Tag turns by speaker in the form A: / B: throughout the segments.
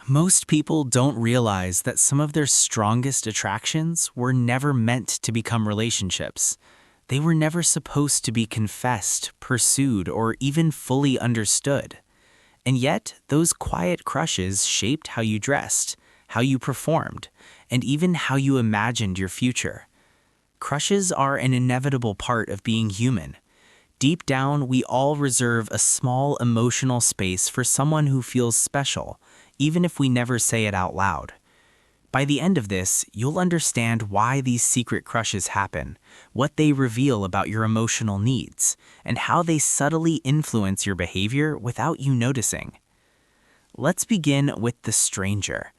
A: Most people don't realize that some of their strongest attractions were never meant to become relationships. They were never supposed to be confessed, pursued, or even fully understood. And yet, those quiet crushes shaped how you dressed, how you performed, and even how you imagined your future. Crushes are an inevitable part of being human. Deep down, we all reserve a small emotional space for someone who feels special, even if we never say it out loud. By the end of this, you'll understand why these secret crushes happen, what they reveal about your emotional needs, and how they subtly influence your behavior without you noticing. Let's begin with the stranger.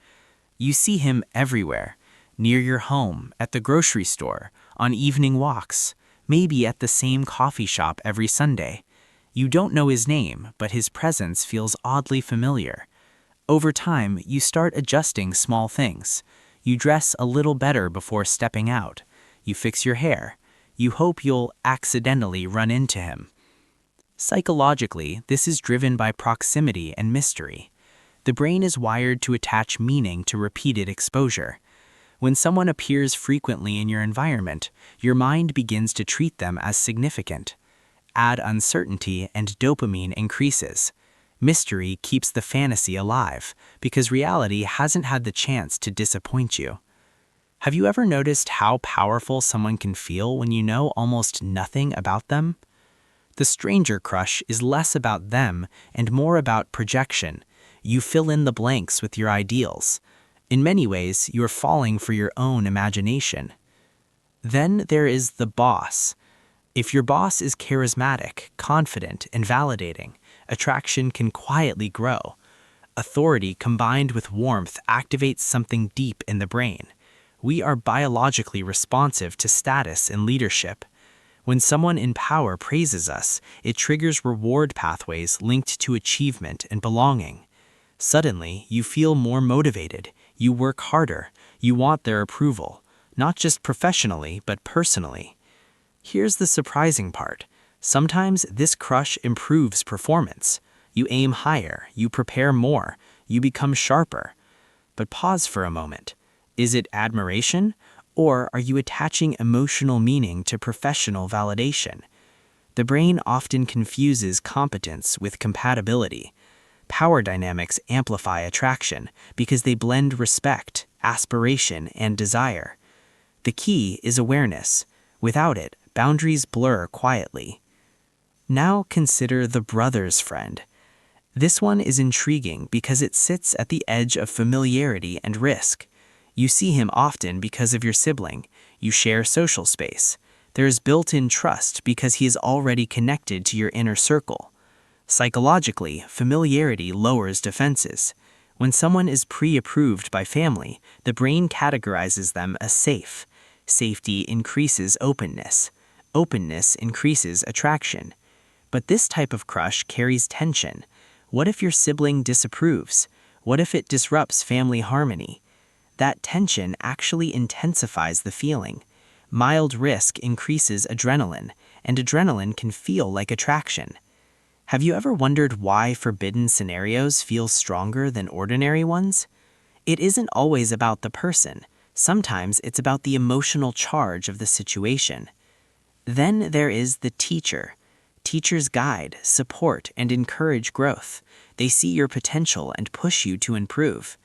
A: You see him everywhere, near your home, at the grocery store, on evening walks, maybe at the same coffee shop every Sunday. You don't know his name, but his presence feels oddly familiar. Over time, you start adjusting small things. You dress a little better before stepping out. You fix your hair. You hope you'll accidentally run into him. Psychologically, this is driven by proximity and mystery. The brain is wired to attach meaning to repeated exposure. When someone appears frequently in your environment, your mind begins to treat them as significant. Add uncertainty and dopamine increases. Mystery keeps the fantasy alive because reality hasn't had the chance to disappoint you. Have you ever noticed how powerful someone can feel when you know almost nothing about them? The stranger crush is less about them and more about projection. You fill in the blanks with your ideals. In many ways, you're falling for your own imagination. Then there is the boss. If your boss is charismatic, confident, and validating, attraction can quietly grow. Authority combined with warmth activates something deep in the brain. We are biologically responsive to status and leadership. When someone in power praises us, it triggers reward pathways linked to achievement and belonging. Suddenly, you feel more motivated, you work harder, you want their approval, not just professionally, but personally. Here's the surprising part. Sometimes this crush improves performance. You aim higher, you prepare more, you become sharper. But pause for a moment. Is it admiration, or are you attaching emotional meaning to professional validation? The brain often confuses competence with compatibility. Power dynamics amplify attraction because they blend respect, aspiration, and desire. The key is awareness. Without it, boundaries blur quietly. Now consider the brother's friend. This one is intriguing because it sits at the edge of familiarity and risk. You see him often because of your sibling. You share social space. There is built-in trust because he is already connected to your inner circle. Psychologically, familiarity lowers defenses. When someone is pre-approved by family, the brain categorizes them as safe. Safety increases openness. Openness increases attraction. But this type of crush carries tension. What if your sibling disapproves? What if it disrupts family harmony? That tension actually intensifies the feeling. Mild risk increases adrenaline, and adrenaline can feel like attraction. Have you ever wondered why forbidden scenarios feel stronger than ordinary ones? It isn't always about the person. Sometimes it's about the emotional charge of the situation. Then there is the teacher. Teachers guide, support, and encourage growth. They see your potential and push you to improve.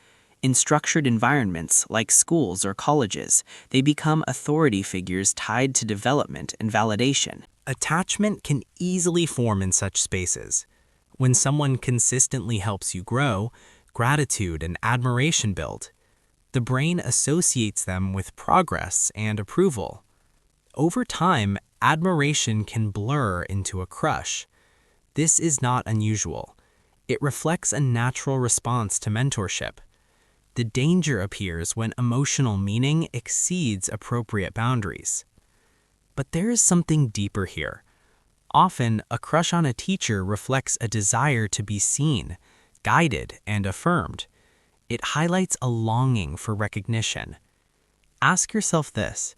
A: In structured environments like schools or colleges, they become authority figures tied to development and validation. Attachment can easily form in such spaces. When someone consistently helps you grow, gratitude and admiration build. The brain associates them with progress and approval. Over time, admiration can blur into a crush. This is not unusual. It reflects a natural response to mentorship. The danger appears when emotional meaning exceeds appropriate boundaries. But there is something deeper here. Often, a crush on a teacher reflects a desire to be seen, guided, and affirmed. It highlights a longing for recognition. Ask yourself this: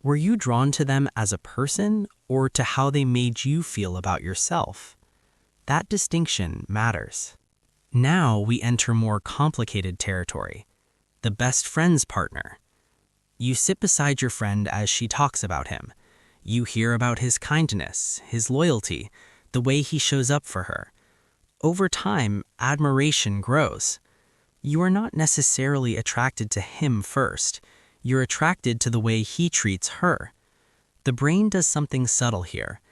A: were you drawn to them as a person or to how they made you feel about yourself? That distinction matters. Now we enter more complicated territory, the best friend's partner. You sit beside your friend as she talks about him. You hear about his kindness, his loyalty, the way he shows up for her. Over time, admiration grows. You are not necessarily attracted to him first. You're attracted to the way he treats her. The brain does something subtle here.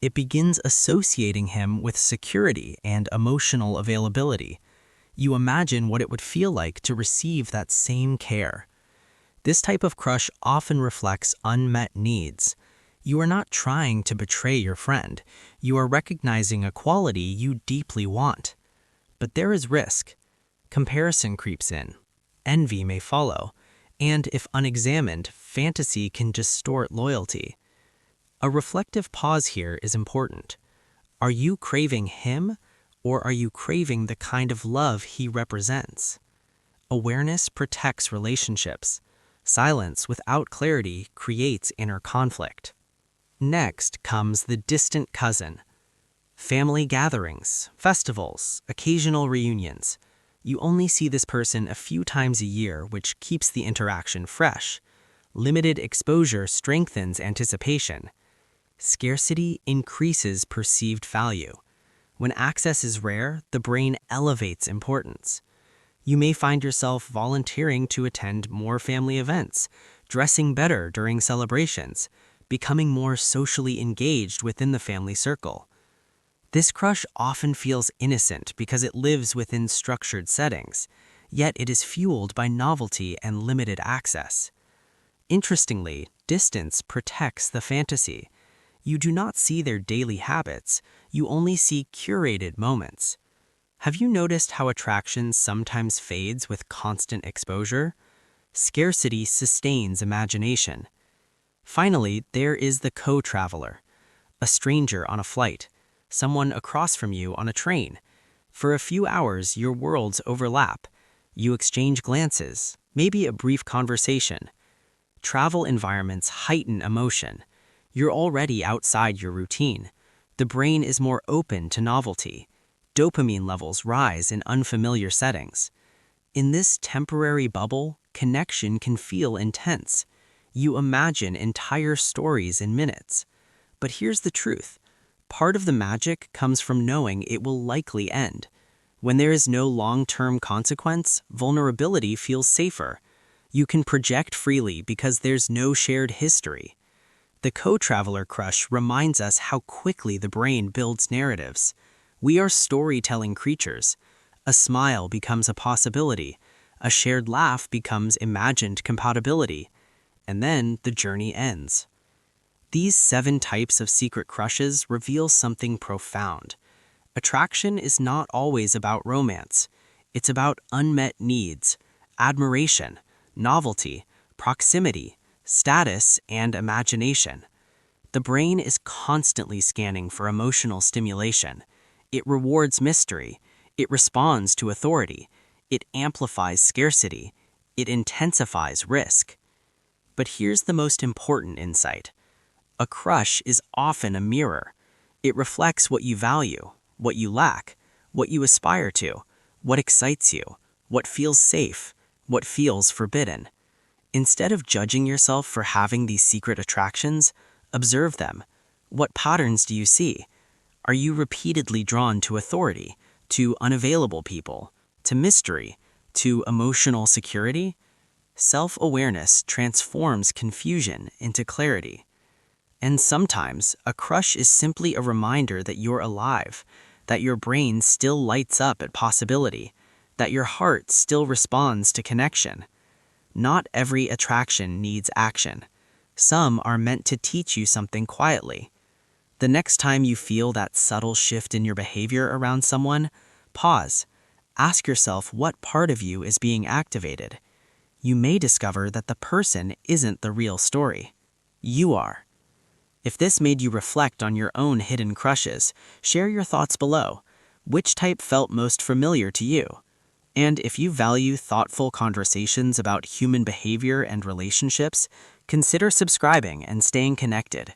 A: It begins associating him with security and emotional availability. You imagine what it would feel like to receive that same care. This type of crush often reflects unmet needs. You are not trying to betray your friend. You are recognizing a quality you deeply want. But there is risk. Comparison creeps in. Envy may follow. And if unexamined, fantasy can distort loyalty. A reflective pause here is important. Are you craving him, or are you craving the kind of love he represents? Awareness protects relationships. Silence without clarity creates inner conflict. Next comes the distant cousin. Family gatherings, festivals, occasional reunions. You only see this person a few times a year, which keeps the interaction fresh. Limited exposure strengthens anticipation. Scarcity increases perceived value. When access is rare, the brain elevates importance. You may find yourself volunteering to attend more family events, dressing better during celebrations, becoming more socially engaged within the family circle. This crush often feels innocent because it lives within structured settings, yet it is fueled by novelty and limited access. Interestingly, distance protects the fantasy. You do not see their daily habits, you only see curated moments. Have you noticed how attraction sometimes fades with constant exposure? Scarcity sustains imagination. Finally, there is the co-traveler, a stranger on a flight, someone across from you on a train. For a few hours, your worlds overlap. You exchange glances, maybe a brief conversation. Travel environments heighten emotion. You're already outside your routine. The brain is more open to novelty. Dopamine levels rise in unfamiliar settings. In this temporary bubble, connection can feel intense. You imagine entire stories in minutes. But here's the truth. Part of the magic comes from knowing it will likely end. When there is no long-term consequence, vulnerability feels safer. You can project freely because there's no shared history. The co-traveler crush reminds us how quickly the brain builds narratives. We are storytelling creatures. A smile becomes a possibility. A shared laugh becomes imagined compatibility. And then the journey ends. These 7 types of secret crushes reveal something profound. Attraction is not always about romance. It's about unmet needs, admiration, novelty, proximity, status, and imagination. The brain is constantly scanning for emotional stimulation. It rewards mystery. It responds to authority. It amplifies scarcity. It intensifies risk. But here's the most important insight. A crush is often a mirror. It reflects what you value, what you lack, what you aspire to, what excites you, what feels safe, what feels forbidden. Instead of judging yourself for having these secret attractions, observe them. What patterns do you see? Are you repeatedly drawn to authority, to unavailable people, to mystery, to emotional security? Self-awareness transforms confusion into clarity. And sometimes, a crush is simply a reminder that you're alive, that your brain still lights up at possibility, that your heart still responds to connection. Not every attraction needs action. Some are meant to teach you something quietly. The next time you feel that subtle shift in your behavior around someone, pause. Ask yourself what part of you is being activated. You may discover that the person isn't the real story. You are. If this made you reflect on your own hidden crushes, share your thoughts below. Which type felt most familiar to you? And if you value thoughtful conversations about human behavior and relationships, consider subscribing and staying connected.